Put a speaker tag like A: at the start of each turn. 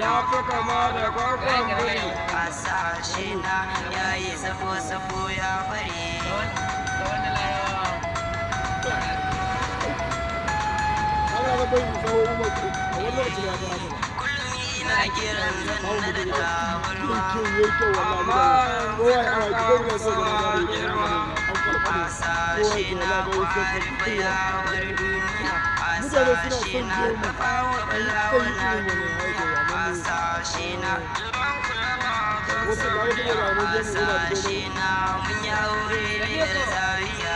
A: Ya fi kama da kwakwan biri a sashe na ya yi safo-safo ya fare. Kullum ina kiran zanna da tabarma amma yanzu sama girma a sashe na kwalfa yawar duniya a sashe na tafawa balawana duniya a sashe na a sashe na mun yawo da zariya